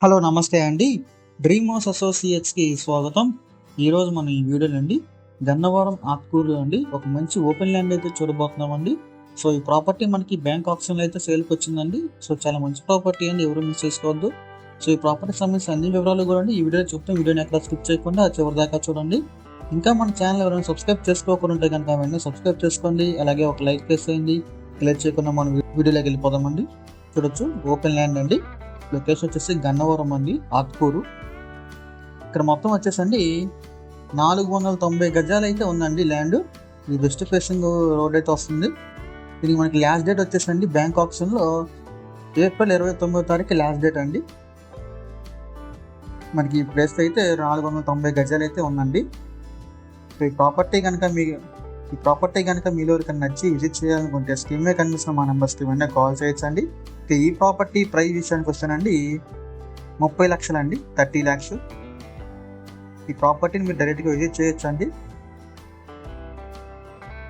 Hello నమస్తే అండి. Dream house అసోసియేట్స్కి స్వాగతం. ఈరోజు మనం ఈ వీడియోలో అండి గన్నవరం ఆత్కూరులో అండి ఒక మంచి ఓపెన్ ల్యాండ్ అయితే చూడబోతున్నామండి. సో ఈ ప్రాపర్టీ మనకి బ్యాంక్ ఆప్షన్లో అయితే సేల్కి వచ్చిందండి. సో చాలా మంచి ప్రాపర్టీ అండి, ఎవరు మిస్ చేసుకోవద్దు. సో ఈ ప్రాపర్టీకి సంబంధించిన అన్ని వివరాలు కూడా అండి ఈ వీడియోలో చెప్తాం. వీడియోని ఎక్కడ స్కిప్ చేయకుండా చివరి దాకా చూడండి. ఇంకా మన ఛానల్ ఎవరైనా సబ్స్క్రైబ్ చేసుకోకుండా ఉంటే కనుక వెంటనే సబ్స్క్రైబ్ చేసుకోండి. అలాగే ఒక లైక్ చేసేయండి. క్లిక్ చేయకుండా మనం వీడియోలోకి వెళ్ళిపోదామండి. చూడొచ్చు ఓపెన్ ల్యాండ్ అండి. లొకేషన్ వచ్చేసి గన్నవరం అండి, ఆత్కూరు. ఇక్కడ మొత్తం వచ్చేసండి 490 గజాలు అయితే ఉందండి ల్యాండ్. ఇది వెస్ట్ ఫేసింగ్ రోడ్ అయితే వస్తుంది. దీనికి మనకి లాస్ట్ డేట్ వచ్చేసండి బ్యాంక్ ఆప్షన్లో ఏప్రిల్ 29వ తారీఖు లాస్ట్ డేట్ అండి. మనకి ఈ ప్లేస్ అయితే 490 గజాలు అయితే ఉందండి. ఈ ప్రాపర్టీ కనుక మీలో ఎవరికైనా నచ్చి విజిట్ చేయాలనుకుంటే స్క్రీన్ మీద కనిపిస్తున్న మా నెంబర్స్కి వెంటనే కాల్ చేయొచ్చండి. ఈ ప్రాపర్టీ ప్రైస్ విషయానికి వస్తానండి 30 లక్షలు అండి, 30 lakhs. ఈ ప్రాపర్టీని మీరు డైరెక్ట్గా విజిట్ చేయొచ్చు అండి.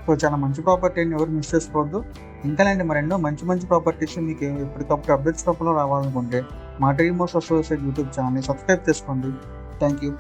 సో చాలా మంచి ప్రాపర్టీ అండి, ఎవరు మిస్ చేసుకోవద్దు. ఇంకా మరెన్నో మంచి ప్రాపర్టీస్ మీకు ఎప్పటికప్పుడు అప్డేట్స్ రూపంలో రావాలనుకుంటే మా డ్రీమ్ హౌస్ అసోసియేట్ యూట్యూబ్ ఛానల్ని సబ్స్క్రైబ్ చేసుకోండి. Thank you.